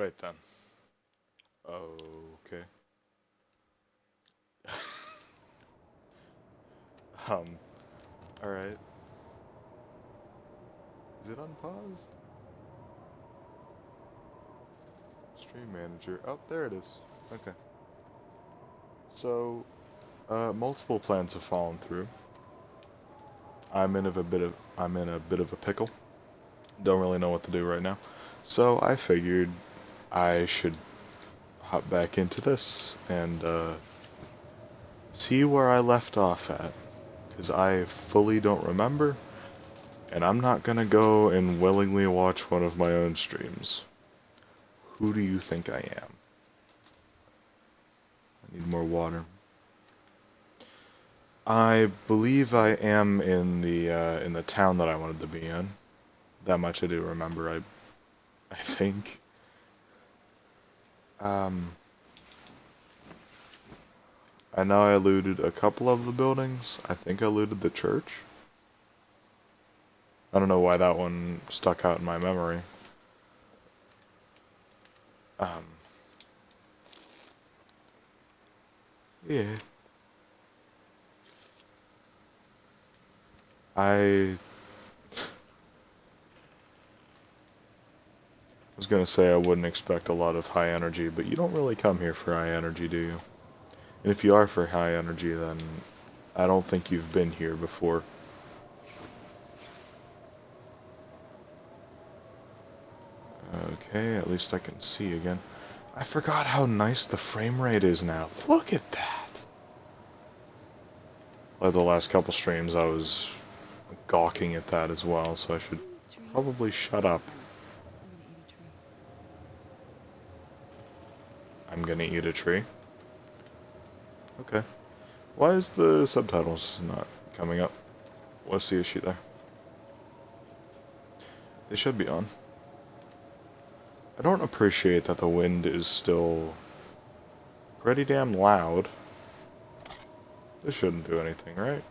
Right then. Okay. Um, alright. Is it unpaused? Stream manager. Oh, there it is. Okay. So, multiple plans have fallen through. I'm in a bit of a pickle. Don't really know what to do right now. So I figured I should hop back into this and see where I left off at. Because I fully don't remember, and I'm not gonna go and willingly watch one of my own streams. Who do you think I am? I need more water. I believe I am in the town that I wanted to be in. That much I do remember. I think. Um, I know I looted a couple of the buildings. I think I looted the church. I don't know why that one stuck out in my memory. Um, yeah. I was gonna say I wouldn't expect a lot of high energy, but you don't really come here for high energy, do you? And if you are for high energy, then I don't think you've been here before. Okay, at least I can see again. I forgot how nice the frame rate is now. Look at that! Like the last couple streams, I was gawking at that as well, so I should probably shut up. I'm gonna eat a tree. Okay. Why is the subtitles not coming up? What's the issue there? They should be on. I don't appreciate that the wind is still pretty damn loud. This shouldn't do anything, right?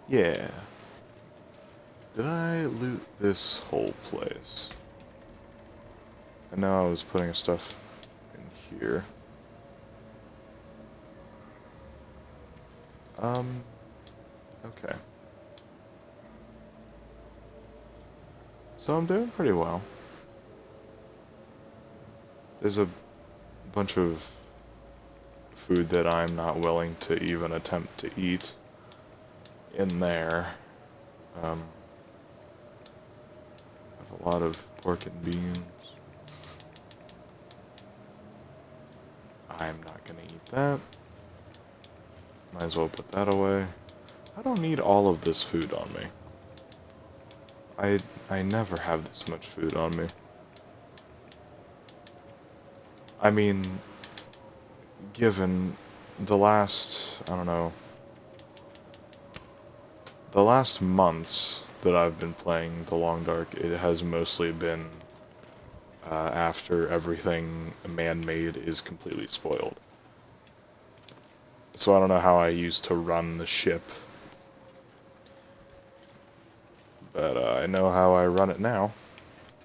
Yeah. Did I loot this whole place? I know I was putting stuff in here. Okay. So I'm doing pretty well. There's a bunch of food that I'm not willing to even attempt to eat in there. Um, I have a lot of pork and beans. I'm not gonna eat that. Might as well put that away. I don't need all of this food on me. I never have this much food on me. I mean, given the last, I don't know, the last months that I've been playing The Long Dark, it has mostly been after everything man-made is completely spoiled. So I don't know how I used to run the ship, but I know how I run it now.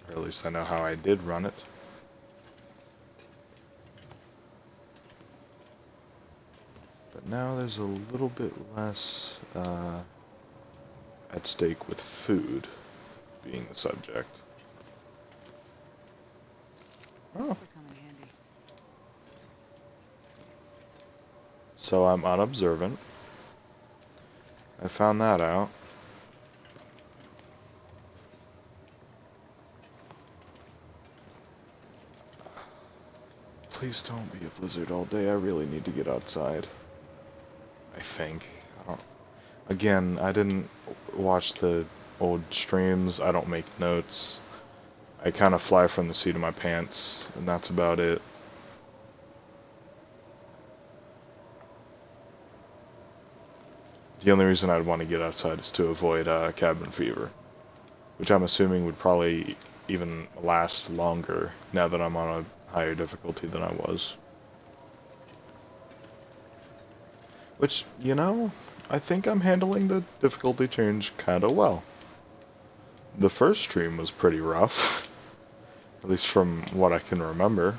Or at least I know how I did run it. But now there's a little bit less at stake with food being the subject. Oh. So I'm unobservant. I found that out. Please don't be a blizzard all day. I really need to get outside. I think. Again, I didn't watch the old streams. I don't make notes. I kind of fly from the seat of my pants, and that's about it. The only reason I'd want to get outside is to avoid cabin fever, which I'm assuming would probably even last longer now that I'm on a higher difficulty than I was. Which, you know, I think I'm handling the difficulty change kinda well. The first stream was pretty rough. At least from what I can remember.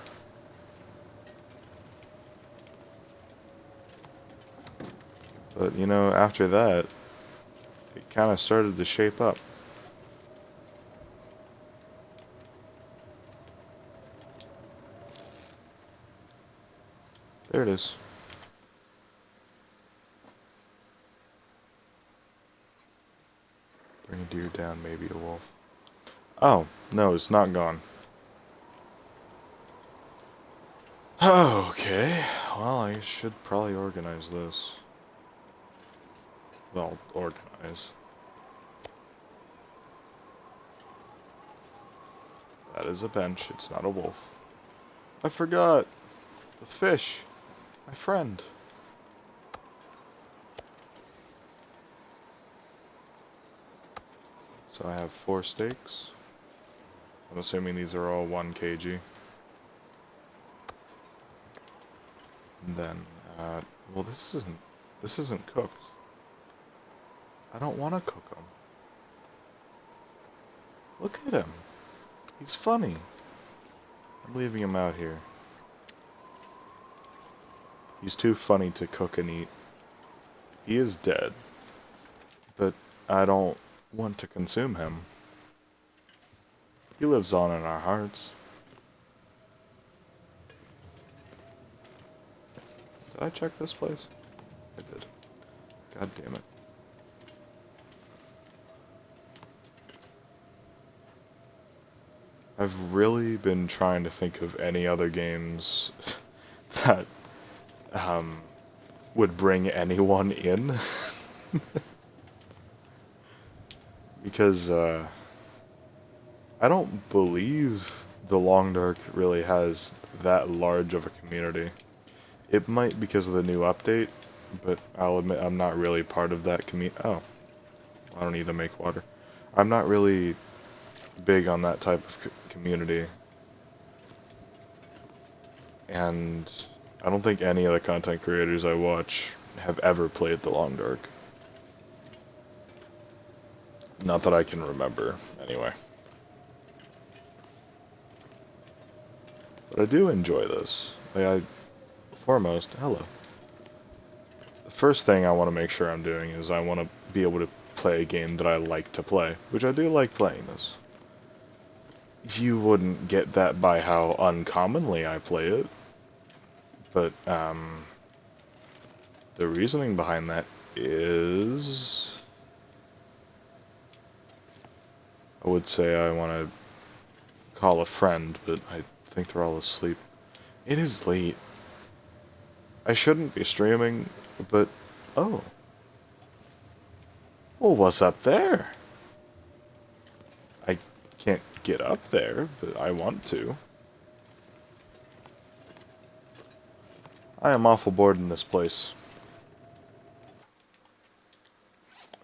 But, you know, after that, it kind of started to shape up. There it is. Bring a deer down, maybe a wolf. Oh, no, it's not gone. Okay, well, I should probably organize this. Well, organize. That is a bench, it's not a wolf. I forgot! The fish! My friend! So I have 4 steaks. I'm assuming these are all 1 kg. And then, well, this isn't cooked. I don't want to cook them. Look at him. He's funny. I'm leaving him out here. He's too funny to cook and eat. He is dead. But I don't want to consume him. He lives on in our hearts. Did I check this place? I did. God damn it. I've really been trying to think of any other games that would bring anyone in. Because I don't believe The Long Dark really has that large of a community. It might because of the new update, but I'll admit I'm not really part of that community. Oh, I don't need to make water. I'm not really big on that type of community. And I don't think any of the content creators I watch have ever played The Long Dark. Not that I can remember, anyway. But I do enjoy this. Foremost, hello. The first thing I want to make sure I'm doing is I want to be able to play a game that I like to play, which I do like playing this. You wouldn't get that by how uncommonly I play it, but the reasoning behind that is... I would say I want to call a friend, but I think they're all asleep. It is late. I shouldn't be streaming, but... Oh. Well, what's up there? I can't get up there, but I want to. I am awful bored in this place.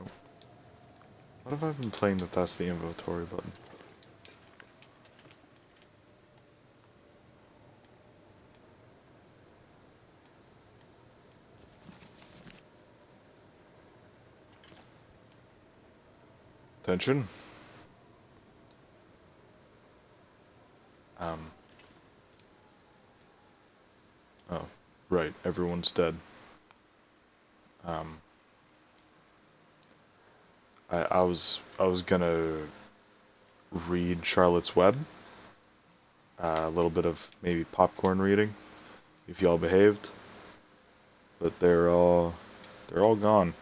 Oh. What have I been playing that's the inventory button? Attention. Oh, right, everyone's dead. I was gonna read Charlotte's Web. A little bit of maybe popcorn reading, if y'all behaved. But they're all gone.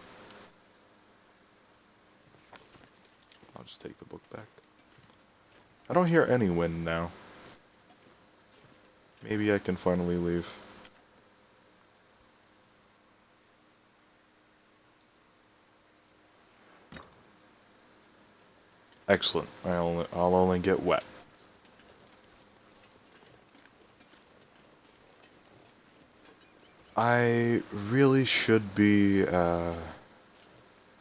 I'll just take the book back. I don't hear any wind now. Maybe I can finally leave. Excellent. I'll only get wet. I really should be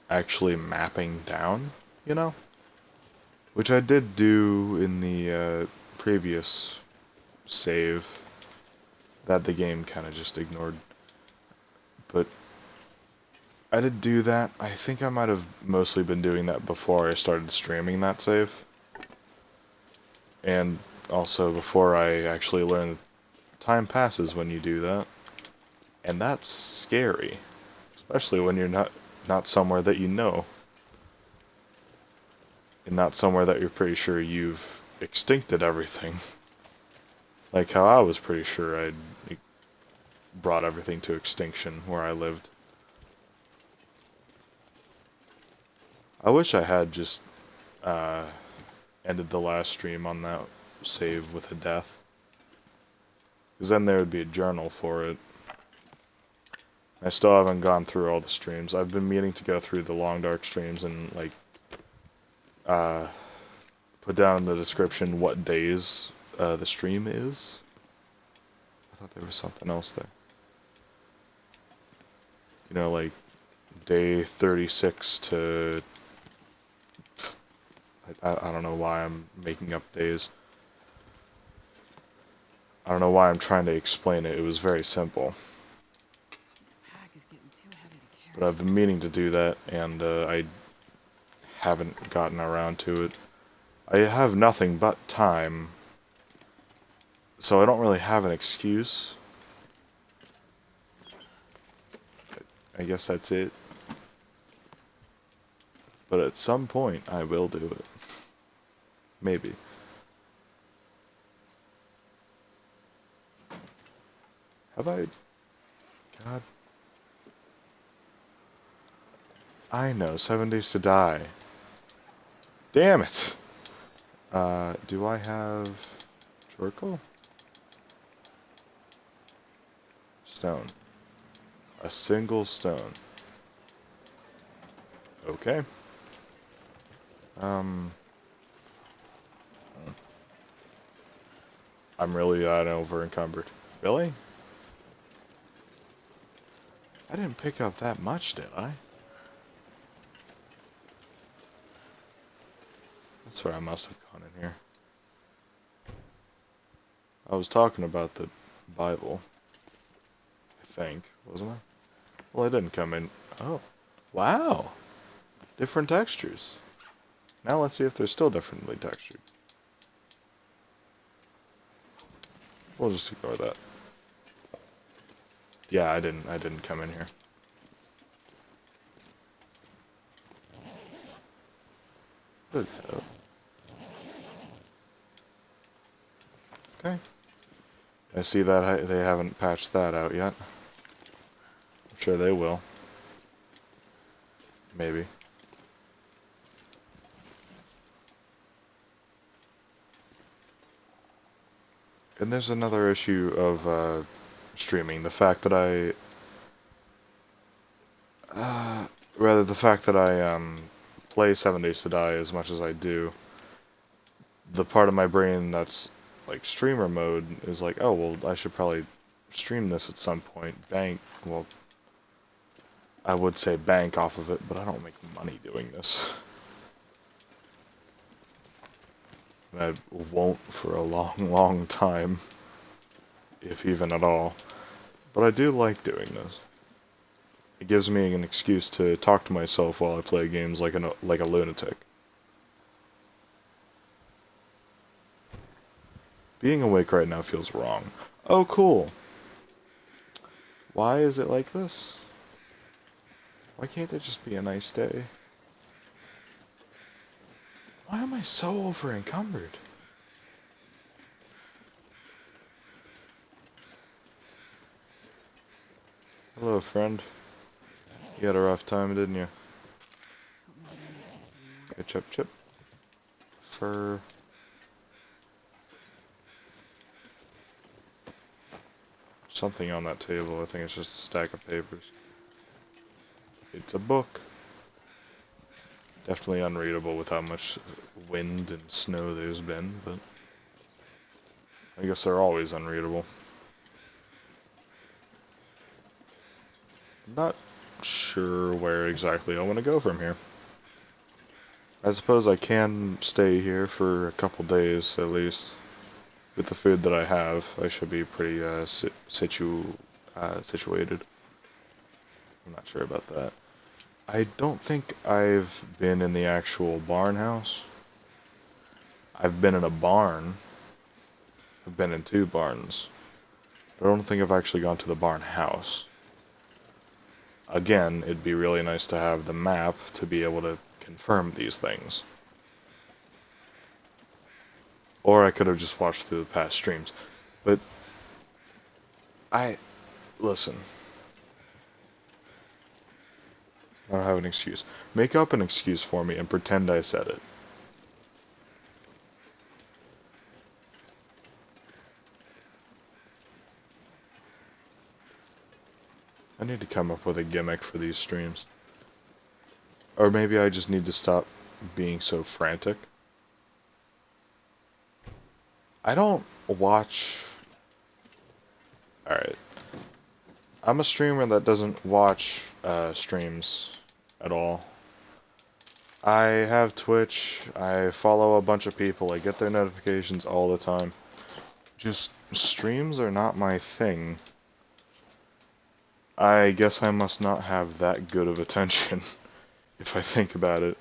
actually mapping down, you know? Which I did do in the previous save that the game kind of just ignored. But I did do that. I think I might have mostly been doing that before I started streaming that save. And also before I actually learned time passes when you do that. And that's scary. Especially when you're not somewhere that you know. And not somewhere that you're pretty sure you've extincted everything. Like how I was pretty sure I'd brought everything to extinction where I lived. I wish I had just ended the last stream on that save with a death. Because then there would be a journal for it. I still haven't gone through all the streams. I've been meaning to go through the Long Dark streams and, like, put down in the description what days the stream is. I thought there was something else there. You know, like, day 36 to... I don't know why I'm making up days. I don't know why I'm trying to explain it. It was very simple. But I've been meaning to do that, and I haven't gotten around to it. I have nothing but time, so I don't really have an excuse. I guess that's it. But at some point, I will do it. Maybe. Have I... God. I know, 7 Days to Die. Damn it! Do I have... Jorkle? Stone. A single stone. Okay. I'm really over encumbered. Really? I didn't pick up that much, did I? That's where I must have gone in here. I was talking about the Bible. I think, wasn't I? Well, I didn't come in. Oh. Wow! Different textures. Now let's see if they're still differently textured. We'll just ignore that. Yeah, I didn't come in here. Good hell. Okay. I see that they haven't patched that out yet. I'm sure they will. Maybe. And there's another issue of streaming. The fact that I play 7 Days to Die as much as I do, the part of my brain that's like streamer mode is like, oh, well, I should probably stream this at some point. Bank, well, I would say bank off of it, but I don't make money doing this. And I won't for a long, long time, if even at all. But I do like doing this. It gives me an excuse to talk to myself while I play games like a lunatic. Being awake right now feels wrong. Oh, cool. Why is it like this? Why can't it just be a nice day? Why am I so over encumbered? Hello, friend. You had a rough time, didn't you? Okay, chip. Fur. Something on that table. I think it's just a stack of papers. It's a book. Definitely unreadable with how much wind and snow there's been, but I guess they're always unreadable. I'm not sure where exactly I want to go from here. I suppose I can stay here for a couple days at least. With the food that I have, I should be pretty situated. I'm not sure about that. I don't think I've been in the actual barn house. I've been in a barn. I've been in 2 barns. But I don't think I've actually gone to the barn house. Again, it'd be really nice to have the map to be able to confirm these things. Or I could have just watched through the past streams. But listen. I don't have an excuse. Make up an excuse for me and pretend I said it. I need to come up with a gimmick for these streams. Or maybe I just need to stop being so frantic. I don't watch... Alright. I'm a streamer that doesn't watch streams at all. I have Twitch, I follow a bunch of people, I get their notifications all the time. Just, streams are not my thing. I guess I must not have that good of attention, if I think about it.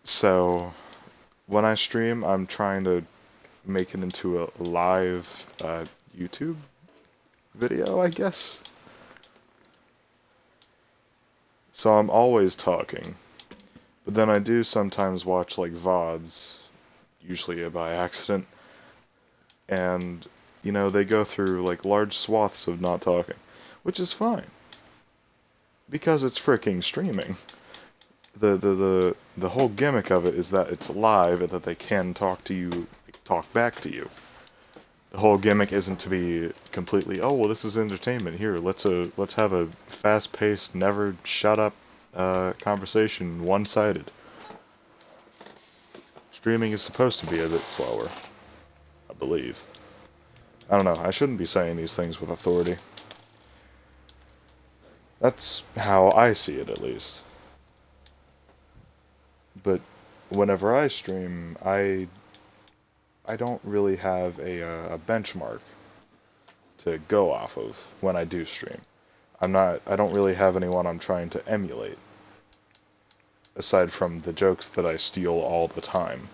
So, when I stream, I'm trying to make it into a live YouTube video, I guess. So I'm always talking. But then I do sometimes watch like VODs, usually by accident. And, you know, they go through like large swaths of not talking, which is fine. Because it's freaking streaming. The whole gimmick of it is that it's live and that they can talk to you, talk back to you. The whole gimmick isn't to be completely, oh well, this is entertainment. Here, let's have a fast-paced, never shut up conversation, one-sided. Streaming is supposed to be a bit slower, I believe. I don't know. I shouldn't be saying these things with authority. That's how I see it, at least. But whenever I stream, I don't really have a benchmark to go off of when I do stream. I don't really have anyone I'm trying to emulate. Aside from the jokes that I steal all the time.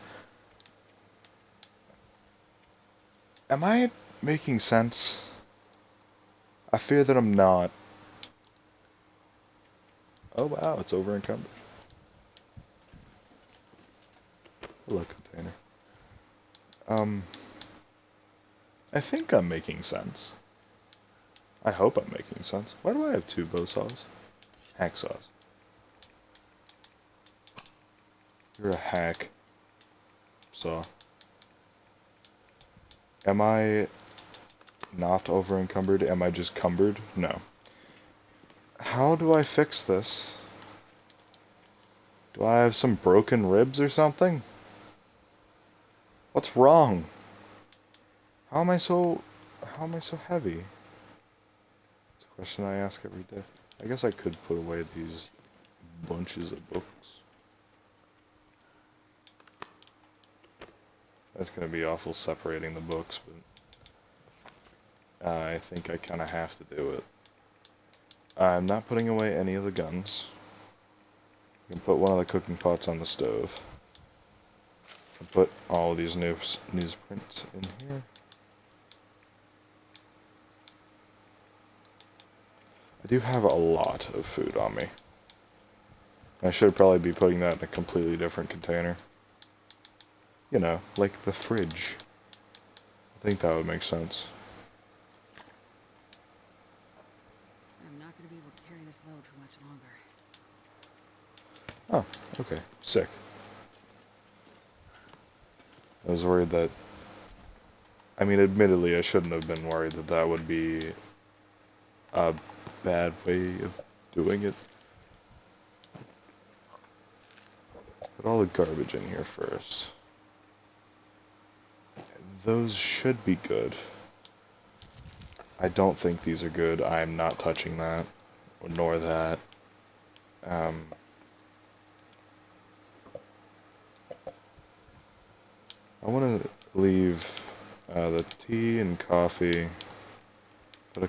Am I making sense? I fear that I'm not. Oh wow, it's over encumbered. Hello, container. I think I'm making sense. I hope I'm making sense. Why do I have 2 bow saws? Hacksaws. You're a hack saw. Am I not over encumbered? Am I just cumbered? No. How do I fix this? Do I have some broken ribs or something? What's wrong? How am I so heavy? It's a question I ask every day. I guess I could put away these bunches of books. That's gonna be awful separating the books, but I think I kinda have to do it. I'm not putting away any of the guns. I can put one of the cooking pots on the stove. I put all of these newsprints in here. I do have a lot of food on me. I should probably be putting that in a completely different container. You know, like the fridge. I think that would make sense. I'm not going to be able to carry this load for much Oh, longer. okay. Sick. I was worried that... I mean, admittedly, I shouldn't have been worried that that would be a bad way of doing it. Put all the garbage in here first. Those should be good. I don't think these are good. I'm not touching that, nor that. I want to leave the tea and coffee. Put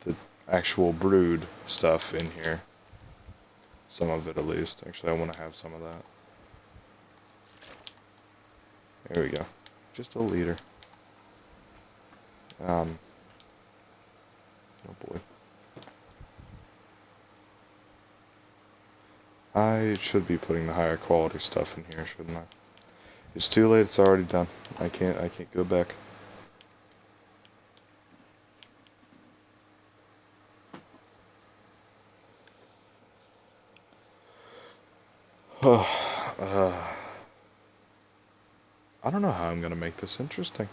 the actual brewed stuff in here. Some of it at least. Actually, I want to have some of that. There we go. Just a liter. Oh boy. I should be putting the higher quality stuff in here, shouldn't I? It's too late, it's already done. I can't go back. I don't know how I'm gonna make this interesting.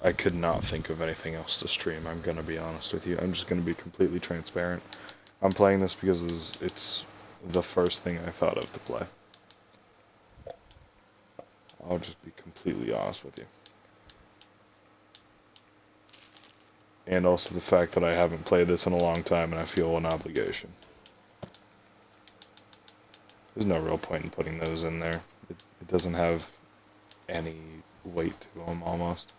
I could not think of anything else to stream, I'm gonna be honest with you. I'm just gonna be completely transparent. I'm playing this because it's the first thing I thought of to play. I'll just be completely honest with you. And also the fact that I haven't played this in a long time and I feel an obligation. There's no real point in putting those in there. It doesn't have any weight to them, almost.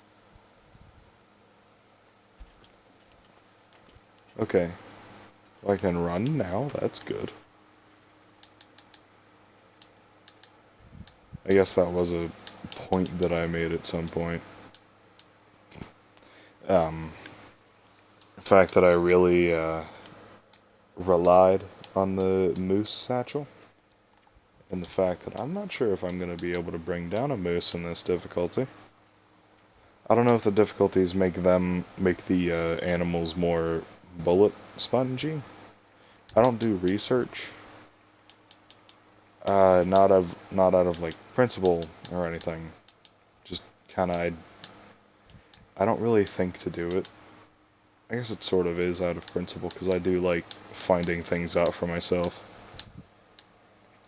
Okay. I can run now, that's good. I guess that was a point that I made at some point. The fact that I really relied on the moose satchel. And the fact that I'm not sure if I'm going to be able to bring down a moose in this difficulty. I don't know if the difficulties make the animals more bullet spongy. I don't do research. Not out of like principle or anything. Just kind of I don't really think to do it. I guess it sort of is out of principle because I do like finding things out for myself.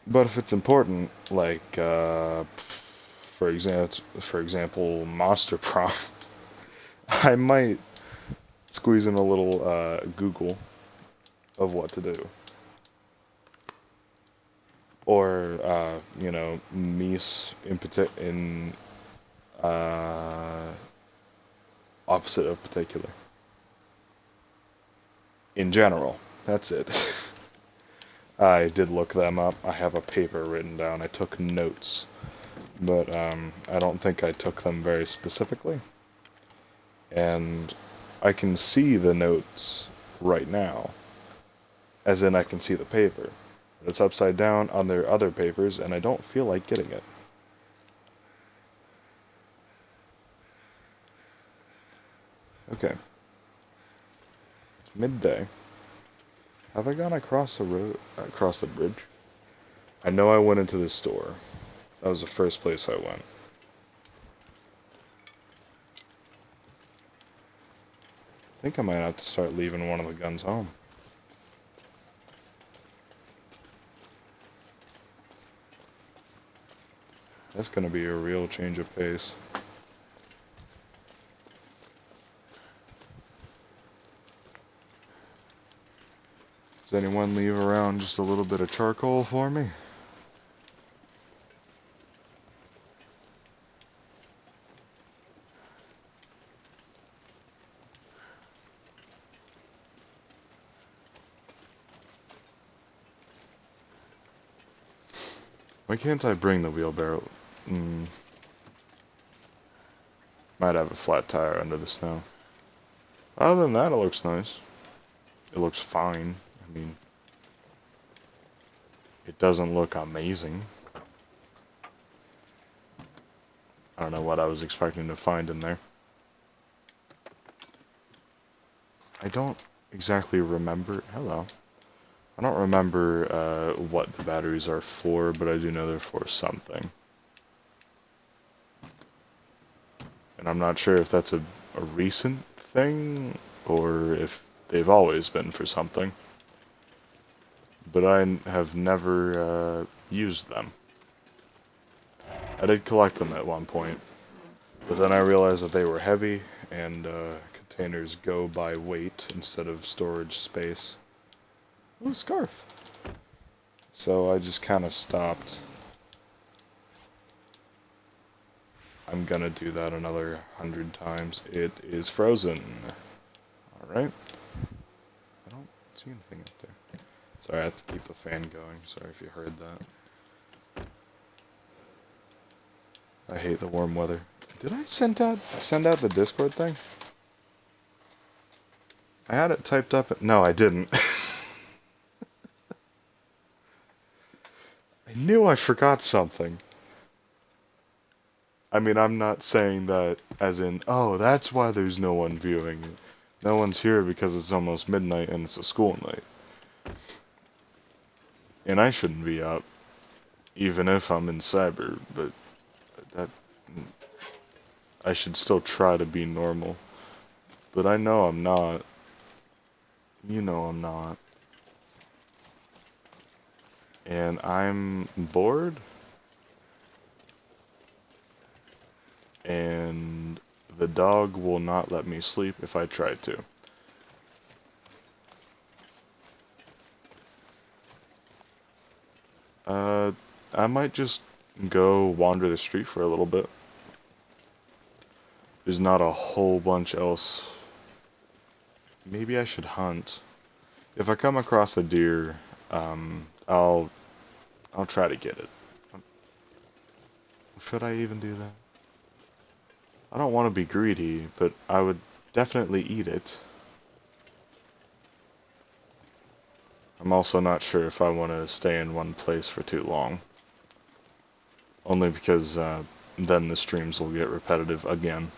But if it's important, like for example, Monster Prom, I might squeeze in a little Google of what to do. Or, you know, Mies in opposite of particular. In general, that's it. I did look them up. I have a paper written down. I took notes. But I don't think I took them very specifically. And I can see the notes right now. As in, I can see the paper. It's upside down on their other papers, and I don't feel like getting it. Okay. It's midday. Have I gone across the road, across the bridge? I know I went into this store. That was the first place I went. I think I might have to start leaving one of the guns home. That's gonna be a real change of pace. Does anyone leave around just a little bit of charcoal for me? Why can't I bring the wheelbarrow? Might have a flat tire under the snow. Other than that, it looks nice. It looks fine. I mean, it doesn't look amazing. I don't know what I was expecting to find in there. I don't exactly remember. Hello. I don't remember what the batteries are for, but I do know they're for something. And I'm not sure if that's a recent thing, or if they've always been for something. But I have never used them. I did collect them at one point, but then I realized that they were heavy, and containers go by weight instead of storage space. Ooh, a scarf! So I just kind of stopped. I'm gonna do that another 100 times. It is frozen. Alright. I don't see anything up there. Sorry, I have to keep the fan going. Sorry if you heard that. I hate the warm weather. Did I send out the Discord thing? I had it typed up. No, I didn't. I knew I forgot something. I mean, I'm not saying that as in, oh, that's why there's no one viewing. No one's here because it's almost midnight and it's a school night. And I shouldn't be up, even if I'm in cyber, but that I should still try to be normal. But I know I'm not. You know I'm not. And I'm bored. And the dog will not let me sleep if I try to. I might just go wander the street for a little bit. There's not a whole bunch else. Maybe I should hunt. If I come across a deer, I'll try to get it. Should I even do that? I don't want to be greedy, but I would definitely eat it. I'm also not sure if I want to stay in one place for too long. Only because then the streams will get repetitive again.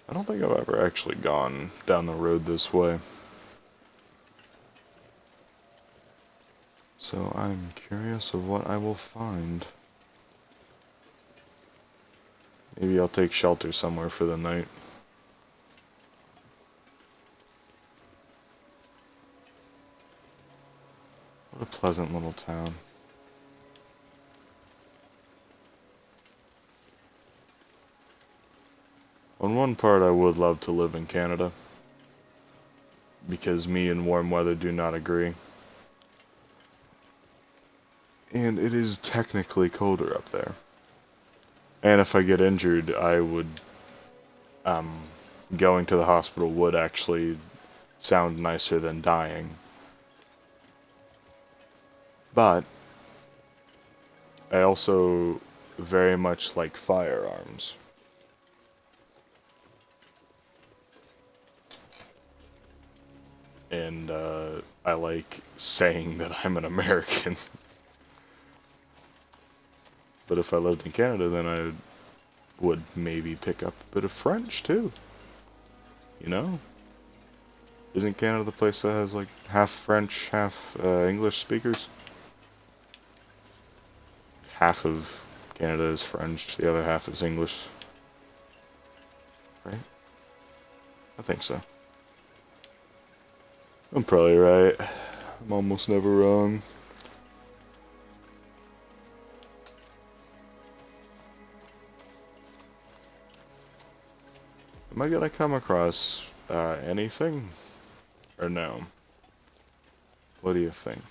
I don't think I've ever actually gone down the road this way. So I'm curious of what I will find. Maybe I'll take shelter somewhere for the night. What a pleasant little town. On one part, I would love to live in Canada, because me and warm weather do not agree. And it is technically colder up there. And if I get injured, I would, going to the hospital would actually sound nicer than dying. But I also very much like firearms. And I like saying that I'm an American. But if I lived in Canada, then I would maybe pick up a bit of French too. You know? Isn't Canada the place that has like half French, half English speakers? Half of Canada is French, the other half is English. Right? I think so. I'm probably right. I'm almost never wrong. Am I gonna come across anything? Or no? What do you think?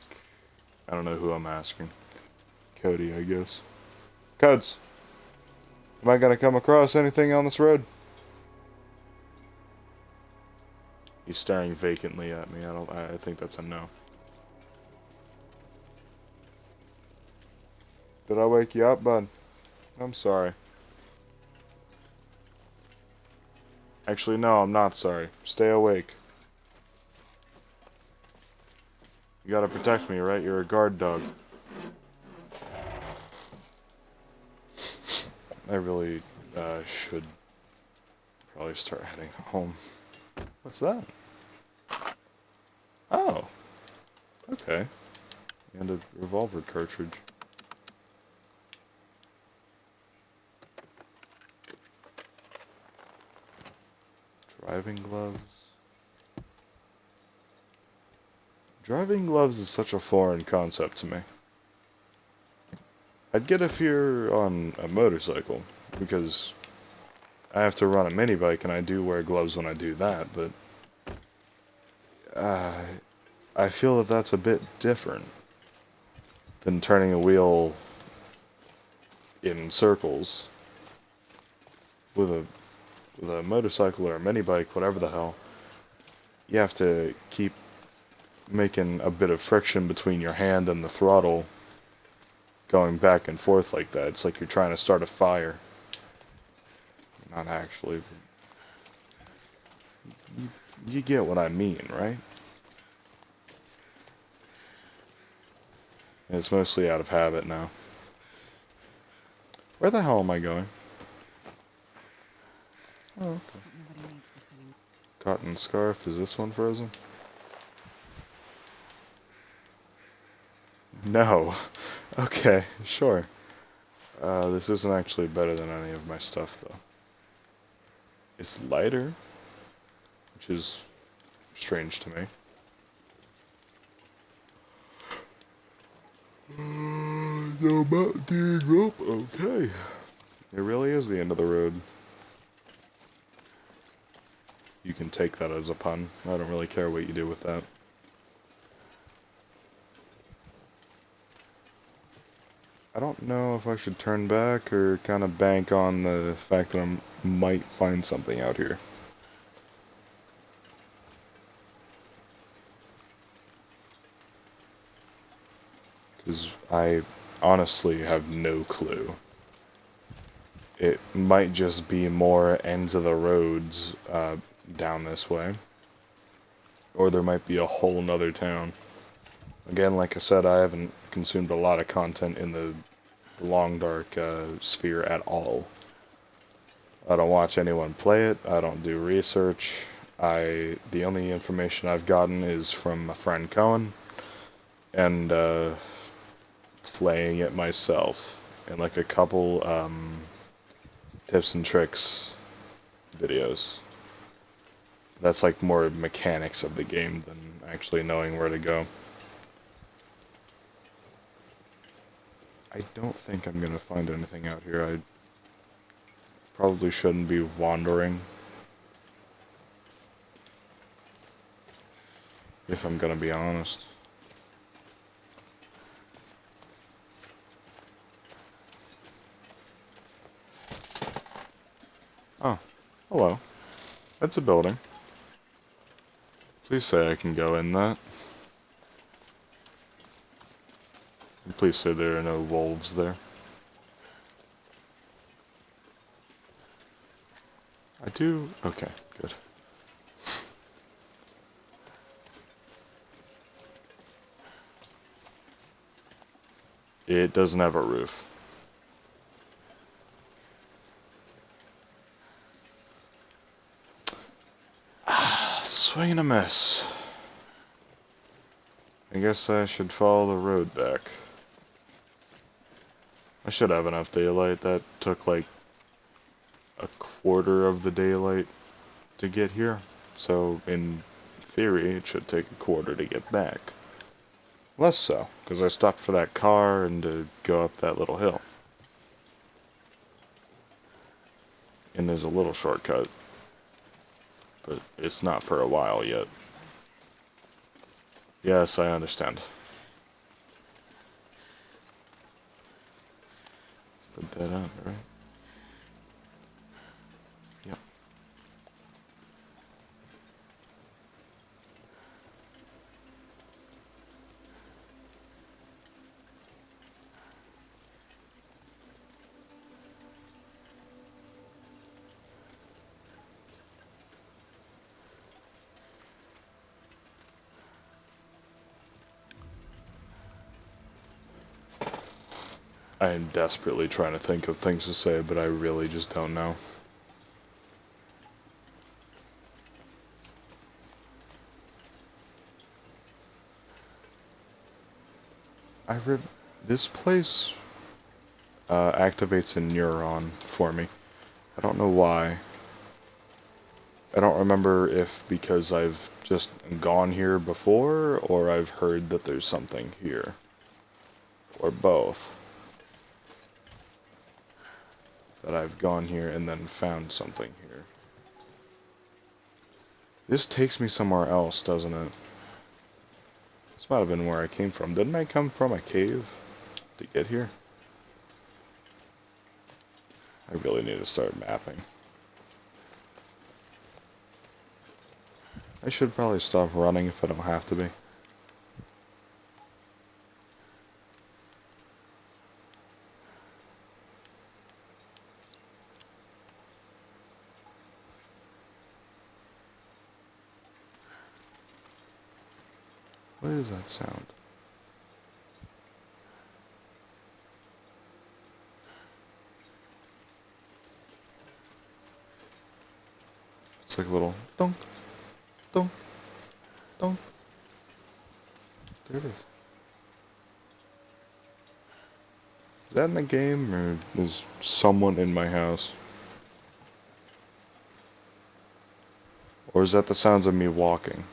I don't know who I'm asking. Cody, I guess. Codes! Am I gonna come across anything on this road? He's staring vacantly at me. I think that's a no. Did I wake you up, bud? I'm sorry. Actually, no, I'm not sorry. Stay awake. You gotta protect me, right? You're a guard dog. I really should probably start heading home. What's that? Oh. Okay. And a revolver cartridge. Driving gloves. Driving gloves is such a foreign concept to me. I'd get if you're on a motorcycle, because I have to run a mini bike and I do wear gloves when I do that, but I feel that that's a bit different than turning a wheel in circles with a motorcycle or a mini bike, whatever the hell. you have to keep making a bit of friction between your hand and the throttle, going back and forth like that. It's like you're trying to start a fire. Not actually. You get what I mean, right? It's mostly out of habit now. Where the hell am I going? Oh, okay. Hope nobody needs this anymore. Cotton scarf. Is this one frozen? No. Okay, sure. This isn't actually better than any of my stuff, though. It's lighter, which is strange to me. No mountain rope. Okay. It really is the end of the road. You can take that as a pun. I don't really care what you do with that. I don't know if I should turn back or kind of bank on the fact that I might find something out here. Because I honestly have no clue. It might just be more ends of the roads down this way. Or there might be a whole nother town. Again, like I said, I haven't consumed a lot of content in the Long Dark sphere at all. I don't watch anyone play it. I don't do research. The only information I've gotten is from my friend Cohen, and playing it myself, and like a couple tips and tricks videos. That's like more mechanics of the game than actually knowing where to go. I don't think I'm gonna find anything out here. I probably shouldn't be wandering, if I'm gonna be honest. Oh, hello. That's a building. Please say I can go in that. And please say there are no wolves there. I do? Okay, good. It doesn't have a roof. Swing and a miss. I guess I should follow the road back. I should have enough daylight. That took like a quarter of the daylight to get here. So in theory, it should take a quarter to get back. Less so, because I stopped for that car and to go up that little hill. And there's a little shortcut. But it's not for a while yet. Yes, I understand. It's the dead end, right? Yep. I am desperately trying to think of things to say, but I really just don't know. This place activates a neuron for me. I don't know why. I don't remember if because I've just gone here before, or I've heard that there's something here. Or both. That I've gone here and then found something here. This takes me somewhere else, doesn't it? This might have been where I came from. Didn't I come from a cave to get here? I really need to start mapping. I should probably stop running if I don't have to be. What is that sound? It's like a little dunk, dunk, dunk. There it is. Is that in the game, or is someone in my house? Or is that the sounds of me walking?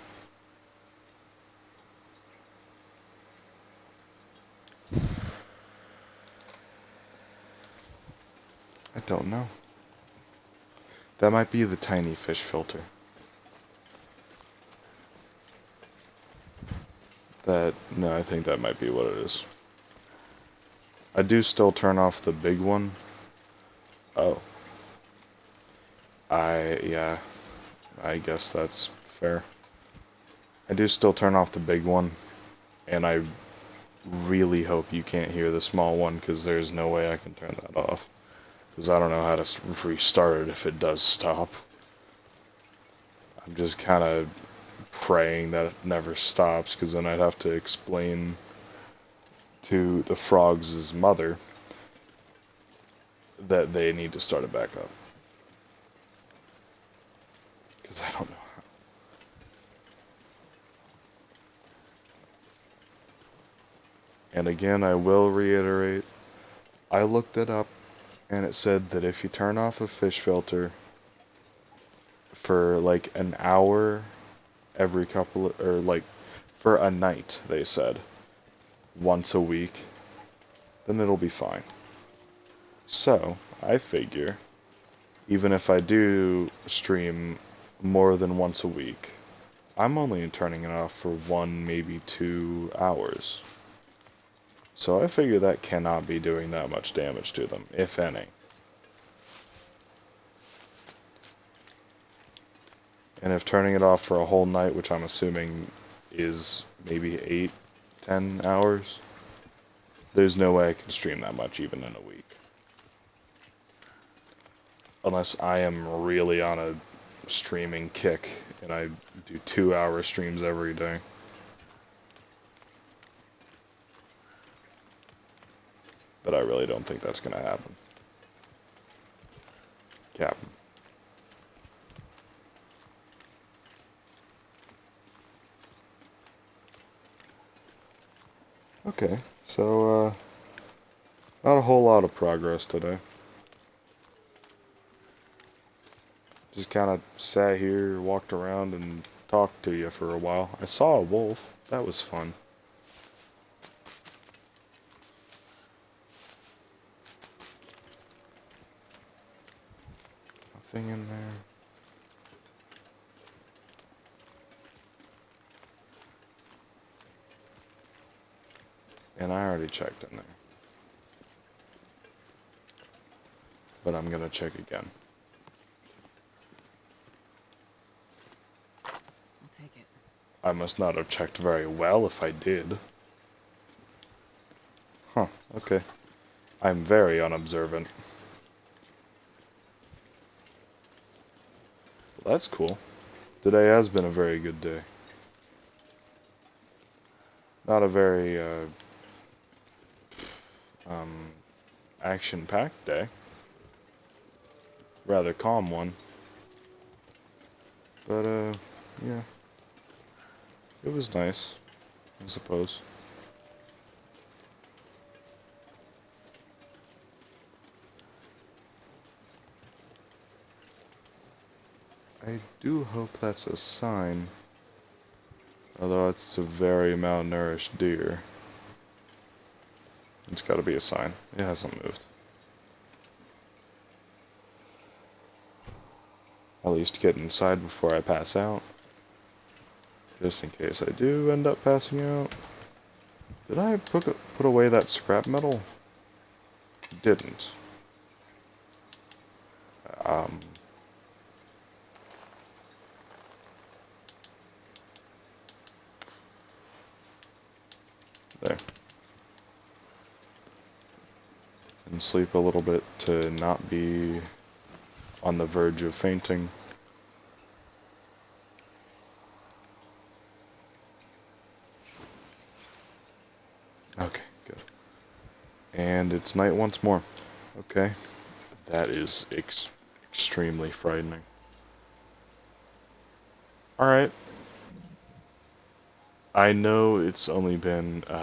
I don't know. That might be the tiny fish filter. No, I think that might be what it is. I do still turn off the big one. Oh. Yeah, I guess that's fair. I do still turn off the big one, and I really hope you can't hear the small one, because there's no way I can turn that off. Because I don't know how to restart it if it does stop. I'm just kind of praying that it never stops, because then I'd have to explain to the frogs' mother that they need to start it back up. Because I don't know how. And again, I will reiterate, I looked it up, and it said that if you turn off a fish filter for like an hour every or like for a night, they said, once a week, then it'll be fine. So, I figure, even if I do stream more than once a week, I'm only turning it off for 1, maybe 2 hours. So I figure that cannot be doing that much damage to them, if any. And if turning it off for a whole night, which I'm assuming is maybe 8, 10 hours, there's no way I can stream that much even in a week. Unless I am really on a streaming kick and I do 2-hour streams every day. But I really don't think that's gonna happen. Captain. Okay, so, not a whole lot of progress today. Just kind of sat here, walked around, and talked to you for a while. I saw a wolf. That was fun. Nothing in there. And I already checked in there. But I'm gonna check again. I'll take it. I must not have checked very well if I did. Huh, okay. I'm very unobservant. Well, that's cool. Today has been a very good day. Not a very, action-packed day. Rather calm one. But, yeah. It was nice, I suppose. I do hope that's a sign. Although it's a very malnourished deer. It's gotta be a sign. It hasn't moved. At least get inside before I pass out. Just in case I do end up passing out. Did I put away that scrap metal? Didn't. and sleep a little bit to not be on the verge of fainting. Okay, good. And it's night once more. Okay. That is extremely frightening. Alright. I know it's only been, 3,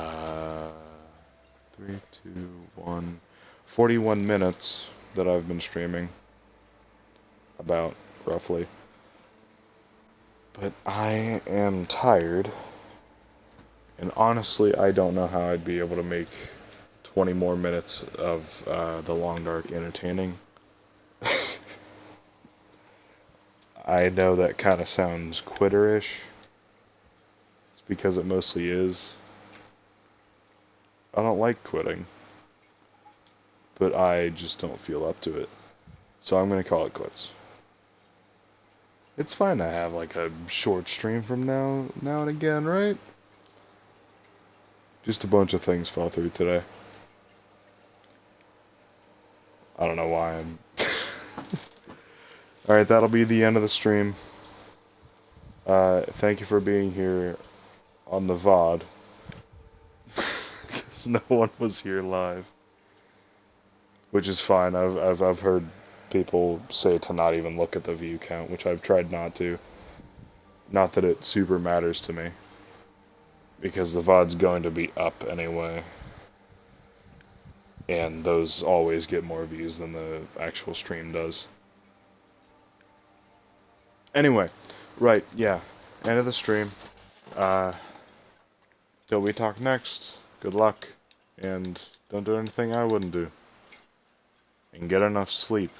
2, 1, 41 minutes that I've been streaming. About, roughly. But I am tired. And honestly, I don't know how I'd be able to make 20 more minutes of The Long Dark entertaining. I know that kind of sounds quitter-ish. It's because it mostly is. I don't like quitting. But I just don't feel up to it. So I'm going to call it quits. It's fine to have like a short stream from now and again, right? Just a bunch of things fell through today. I don't know why I'm... Alright, that'll be the end of the stream. Thank you for being here on the VOD. Because no one was here live. Which is fine. I've heard people say to not even look at the view count, which I've tried not to. Not that it super matters to me. Because the VOD's going to be up anyway. And those always get more views than the actual stream does. Anyway, right, yeah. End of the stream. Till we talk next, good luck. And don't do anything I wouldn't do. And get enough sleep.